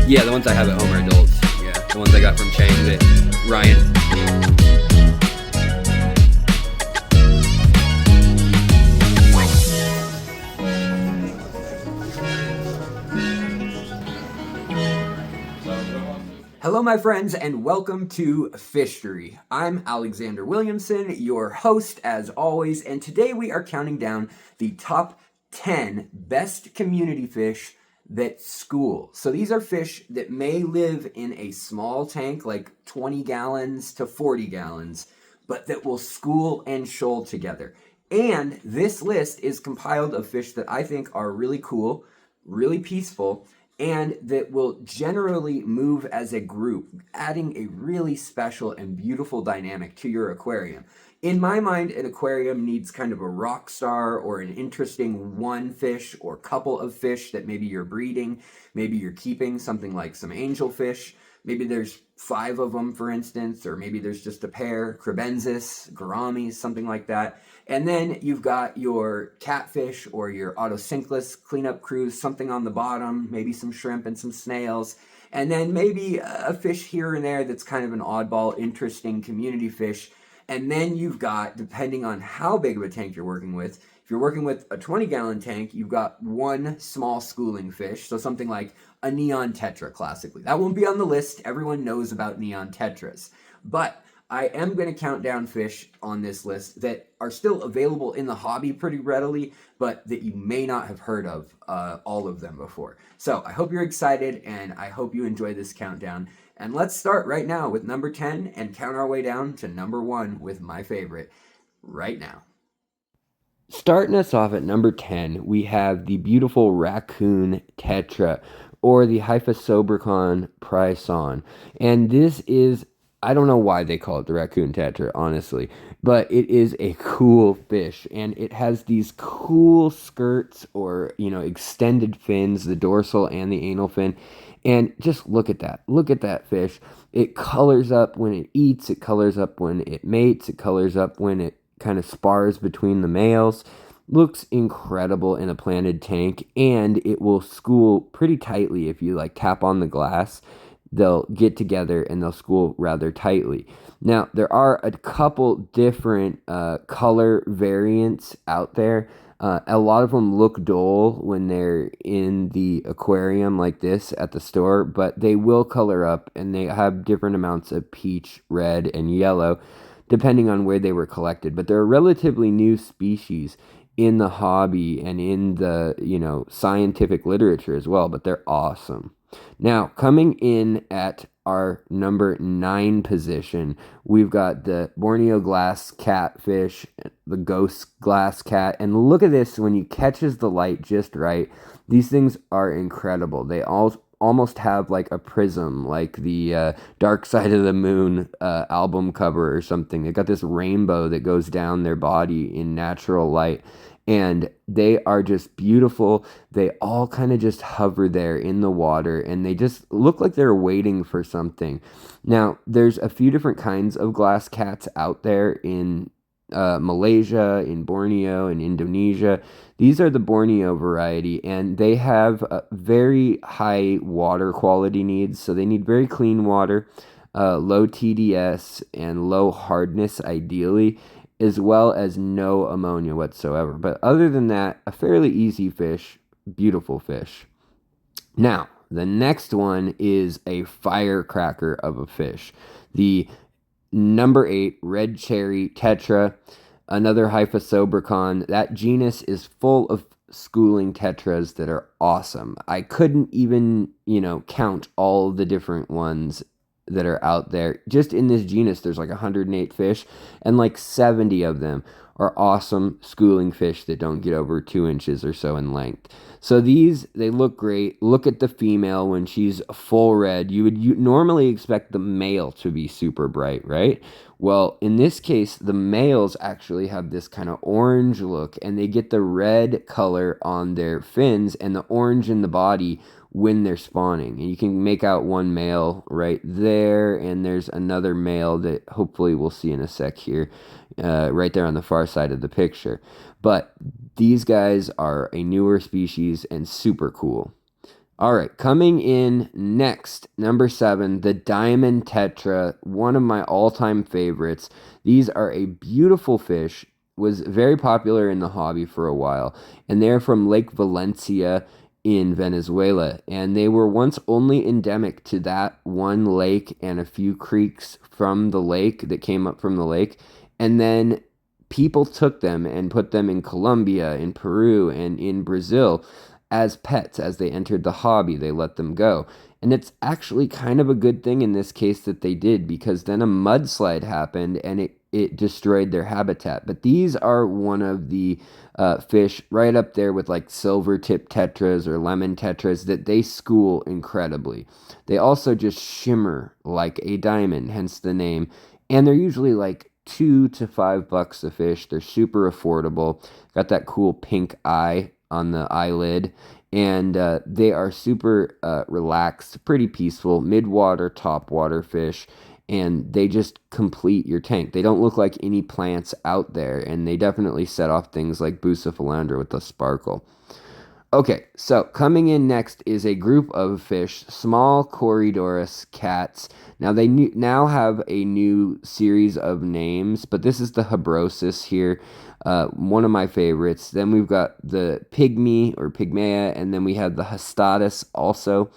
Yeah, the ones I have at home are adults. Yeah, the ones I got from Chang that Ryan. Hello, my friends, and welcome to FISHTORY. I'm Alexander Williamson, your host as always, and today we are counting down the top 10 best community fish that school. So these are fish that may live in a small tank, like 20 gallons to 40 gallons, but that will school and shoal together. And this list is compiled of fish that I think are really cool, really peaceful, and that will generally move as a group, adding a really special and beautiful dynamic to your aquarium. In my mind, an aquarium needs kind of a rock star or an interesting one fish or couple of fish that maybe you're breeding, maybe you're keeping, something like some angelfish. Maybe there's 5 of them, for instance, or maybe there's just a pair, crebensis, gouramis, something like that. And then you've got your catfish or your autocinkless cleanup crews, something on the bottom, maybe some shrimp and some snails. And then maybe a fish here and there that's kind of an oddball, interesting community fish. And then you've got, depending on how big of a tank you're working with, if you're working with a 20-gallon tank, you've got one small schooling fish, so something like a neon tetra, classically. That won't be on the list. Everyone knows about neon tetras. But I am going to count down fish on this list that are still available in the hobby pretty readily, but that you may not have heard of all of them before. So I hope you're excited, and I hope you enjoy this countdown. And let's start right now with number 10 and count our way down to number 1 with my favorite right now. Starting us off at number 10, we have the beautiful Raccoon tetra, or the Hyphosobricon prison. And this is, I don't know why they call it the Raccoon tetra, honestly, but it is a cool fish, and it has these cool skirts or, extended fins, the dorsal and the anal fin. And just look at that. Look at that fish. It colors up when it eats. It colors up when it mates. It colors up when it kind of spars between the males. Looks incredible in a planted tank, and it will school pretty tightly. If you tap on the glass, they'll get together and they'll school rather tightly. Now, there are a couple different color variants out there. A lot of them look dull when they're in the aquarium like this at the store, but they will color up, and they have different amounts of peach, red, and yellow, depending on where they were collected. But they're a relatively new species in the hobby and in the, scientific literature as well, but they're awesome. Now, coming in at our number 9 position, we've got the Borneo glass catfish, the ghost glass cat. And look at this, when he catches the light just right, these things are incredible. They almost have like a prism, like the Dark Side of the Moon album cover or something. They got this rainbow that goes down their body in natural light, and they are just beautiful. They all kind of just hover there in the water, and they just look like they're waiting for something. Now, there's a few different kinds of glass cats out there in Malaysia, in Borneo, in Indonesia. These are the Borneo variety, and they have very high water quality needs. So they need very clean water, low TDS, and low hardness ideally, as well as no ammonia whatsoever. But other than that, a fairly easy fish, beautiful fish. Now, the next one is a firecracker of a fish. The number 8, red cherry tetra, another Hyphosobricon. That genus is full of schooling tetras that are awesome. I couldn't even, count all the different ones that are out there. Just in this genus, there's 108 fish, and 70 of them are awesome schooling fish that don't get over 2 inches or so in length. So these, they look great. Look at the female when she's full red. You would normally expect the male to be super bright, right? Well, in this case, the males actually have this kind of orange look, and they get the red color on their fins and the orange in the body when they're spawning. And you can make out one male right there, and there's another male that hopefully we'll see in a sec here, right there on the far side of the picture. But these guys are a newer species and super cool. All right, coming in next, number 7, the diamond tetra, one of my all-time favorites. These are a beautiful fish, was very popular in the hobby for a while, and they're from Lake Valencia in Venezuela, and they were once only endemic to that one lake and a few creeks from the lake that came up from the lake, and then people took them and put them in Colombia, in Peru, and in Brazil as pets. As they entered the hobby, they let them go. And it's actually kind of a good thing in this case that they did, because then a mudslide happened and it destroyed their habitat. But these are one of the fish right up there with like silver tip tetras or lemon tetras that they school incredibly. They also just shimmer like a diamond, hence the name. And they're usually like $2 to $5 a fish. They're super affordable. Got that cool pink eye on the eyelid, and they are super relaxed, pretty peaceful, mid-water, top-water fish, and they just complete your tank. They don't look like any plants out there, and they definitely set off things like Bucephalandra with the sparkle. Okay, so coming in next is a group of fish, small corydoras cats. Now they now have a new series of names, but this is the Habrosis here, one of my favorites. Then we've got the pygmy or pygmea, and then we have the Hastatus also.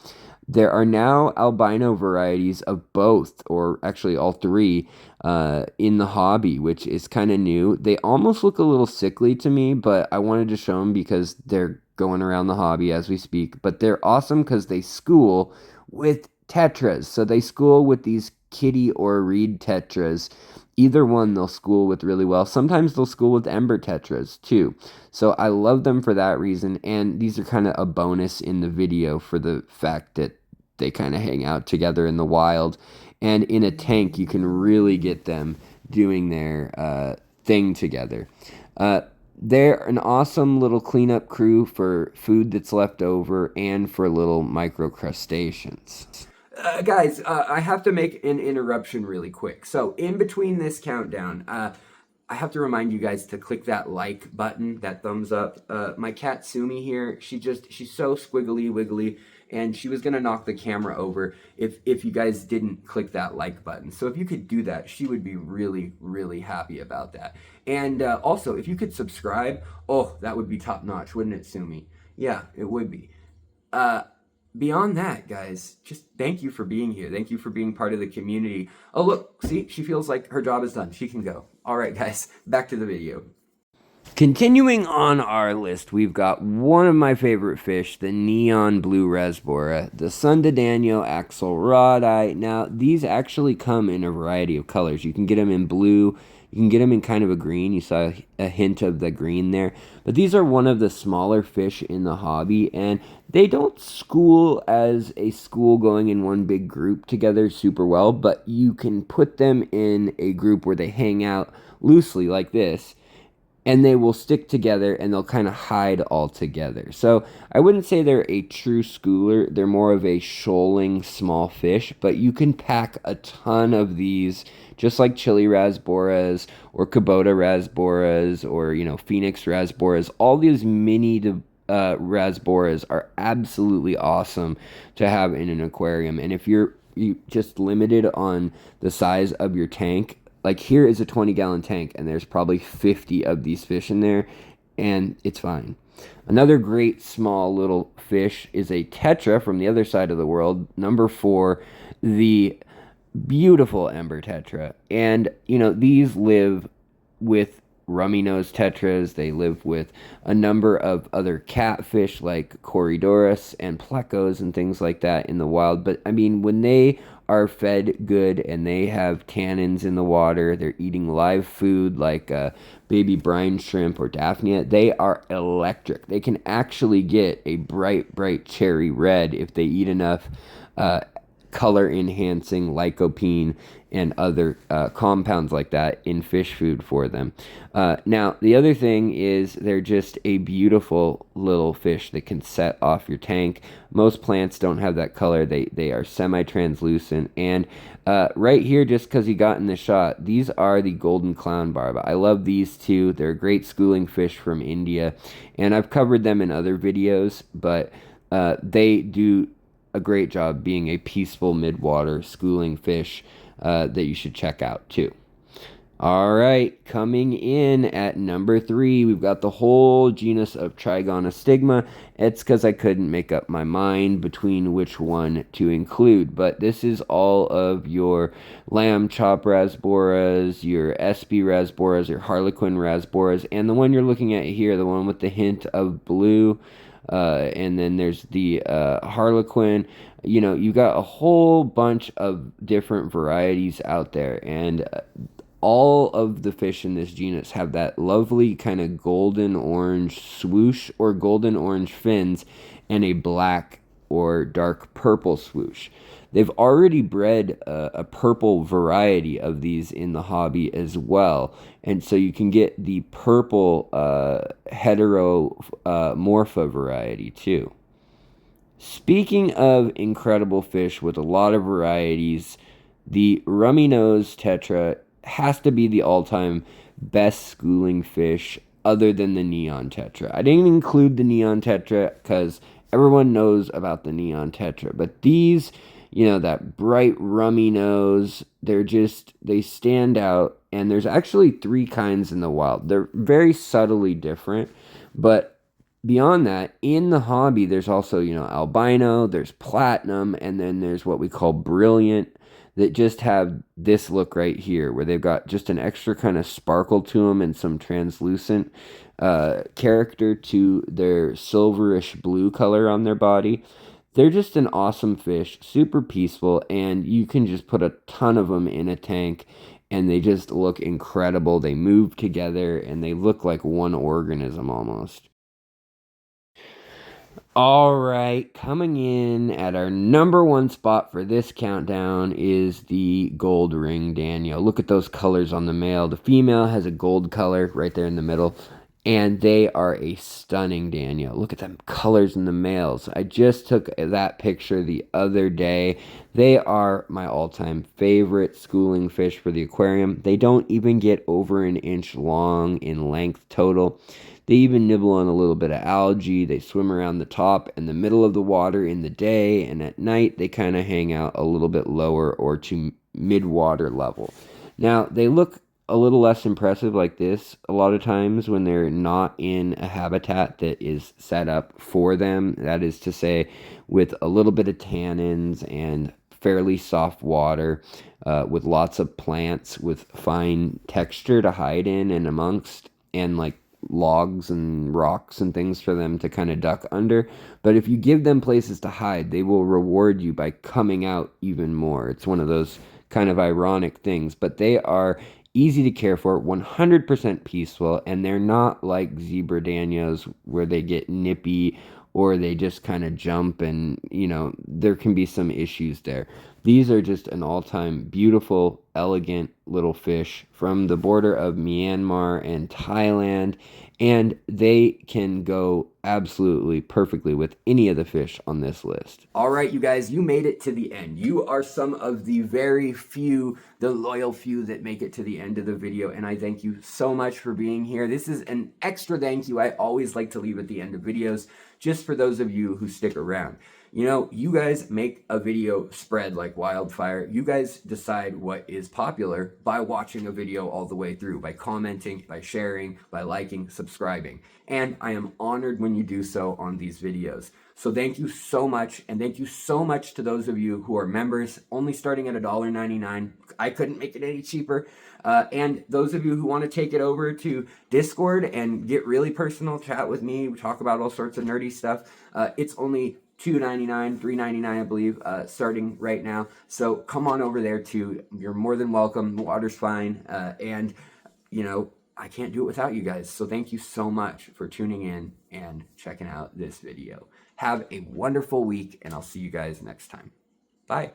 There are now albino varieties of both, or actually all three, in the hobby, which is kind of new. They almost look a little sickly to me, but I wanted to show them because they're going around the hobby as we speak. But they're awesome because they school with tetras. So they school with these kitty or reed tetras. Either one they'll school with really well. Sometimes they'll school with ember tetras too. So I love them for that reason. And these are kind of a bonus in the video for the fact that they kind of hang out together in the wild. And in a tank, you can really get them doing their thing together. They're an awesome little cleanup crew for food that's left over and for little microcrustaceans. Guys, I have to make an interruption really quick. So in between this countdown, I have to remind you guys to click that like button, that thumbs up. My cat Sumi here, she's so squiggly wiggly, and she was gonna knock the camera over if you guys didn't click that like button. So if you could do that, she would be really, really happy about that. And also, if you could subscribe, oh, that would be top notch, wouldn't it, Sumi? Yeah, it would be. Beyond that, guys, just thank you for being here. Thank you for being part of the community. Oh, look, see, she feels like her job is done. She can go. All right, guys, back to the video. Continuing on our list, we've got one of my favorite fish, the neon blue Rasbora, the Danio axelrodi. Now, these actually come in a variety of colors. You can get them in blue, you can get them in kind of a green. You saw a hint of the green there. But these are one of the smaller fish in the hobby, and they don't school as a school going in one big group together super well, but you can put them in a group where they hang out loosely like this, and they will stick together and they'll kind of hide all together. So I wouldn't say they're a true schooler. They're more of a shoaling small fish, but you can pack a ton of these, just like chili rasboras or Kubota rasboras or, Phoenix rasboras. All these mini rasboras are absolutely awesome to have in an aquarium. And if you just limited on the size of your tank, like here is a 20-gallon tank, and there's probably 50 of these fish in there, and it's fine. Another great small little fish is a tetra from the other side of the world, number 4, the beautiful ember tetra. And, these live with rummy nose tetras. They live with a number of other catfish like corydoras and plecos and things like that in the wild. But, when they are fed good and they have tannins in the water, they're eating live food like baby brine shrimp or daphnia, they are electric. They can actually get a bright cherry red if they eat enough color enhancing lycopene and other compounds like that in fish food for them. Now, the other thing is they're just a beautiful little fish that can set off your tank. Most plants don't have that color. They are semi-translucent. And right here, just because you got in the shot, these are the golden clown barb. I love these two. They're a great schooling fish from India, and I've covered them in other videos, but they do a great job being a peaceful midwater schooling fish that you should check out too. All right, coming in at number 3, we've got the whole genus of Trigonostigma. It's because I couldn't make up my mind between which one to include, but this is all of your lamb chop rasboras, your SP rasboras, your harlequin rasboras, and the one you're looking at here, the one with the hint of blue, and then there's the harlequin. You know, you got a whole bunch of different varieties out there, and all of the fish in this genus have that lovely kind of golden orange swoosh or golden orange fins and a black or dark purple swoosh. They've already bred a purple variety of these in the hobby as well, and so you can get the purple heteromorpha variety too. Speaking of incredible fish with a lot of varieties, the rummy nose tetra has to be the all-time best schooling fish other than the neon tetra. I didn't include the neon tetra because everyone knows about the neon tetra, but these, you know, that bright rummy nose, they stand out, and there's actually 3 kinds in the wild. They're very subtly different, but beyond that, in the hobby, there's also, you know, albino, there's platinum, and then there's what we call brilliant, that just have this look right here, where they've got just an extra kind of sparkle to them and some translucent character to their silverish blue color on their body. They're just an awesome fish, super peaceful, and you can just put a ton of them in a tank, and they just look incredible. They move together, and they look like one organism almost. All right, coming in at our number 1 spot for this countdown is the gold ring danio. Look at those colors on the male. The female has a gold color right there in the middle, and they are a stunning danio. Look at them colors in the males. I just took that picture the other day. They are my all-time favorite schooling fish for the aquarium. They don't even get over an inch long in length total. They even nibble on a little bit of algae. They swim around the top and the middle of the water in the day, and at night they kind of hang out a little bit lower or to mid-water level. Now, they look a little less impressive like this a lot of times when they're not in a habitat that is set up for them. That is to say, with a little bit of tannins and fairly soft water, with lots of plants with fine texture to hide in and amongst, and like logs and rocks and things for them to kind of duck under. But if you give them places to hide, they will reward you by coming out even more. It's one of those kind of ironic things, but they are easy to care for, 100% peaceful, and they're not like zebra danios where they get nippy or they just kind of jump, and you know, there can be some issues there. These are just an all-time beautiful, elegant little fish from the border of Myanmar and Thailand, and they can go absolutely perfectly with any of the fish on this list. All right, you guys, you made it to the end. You are some of the very few, the loyal few that make it to the end of the video, and I thank you so much for being here. This is an extra thank you I always like to leave at the end of videos, just for those of you who stick around. You know, you guys make a video spread like wildfire. You guys decide what is popular by watching a video all the way through, by commenting, by sharing, by liking, subscribing. And I am honored when you do so on these videos. So thank you so much, and thank you so much to those of you who are members, only starting at $1.99. I couldn't make it any cheaper. And those of you who want to take it over to Discord and get really personal, chat with me, we talk about all sorts of nerdy stuff, it's only $2.99, $3.99, I believe, starting right now. So come on over there too. You're more than welcome. The water's fine. And, you know, I can't do it without you guys. So thank you so much for tuning in and checking out this video. Have a wonderful week, and I'll see you guys next time. Bye.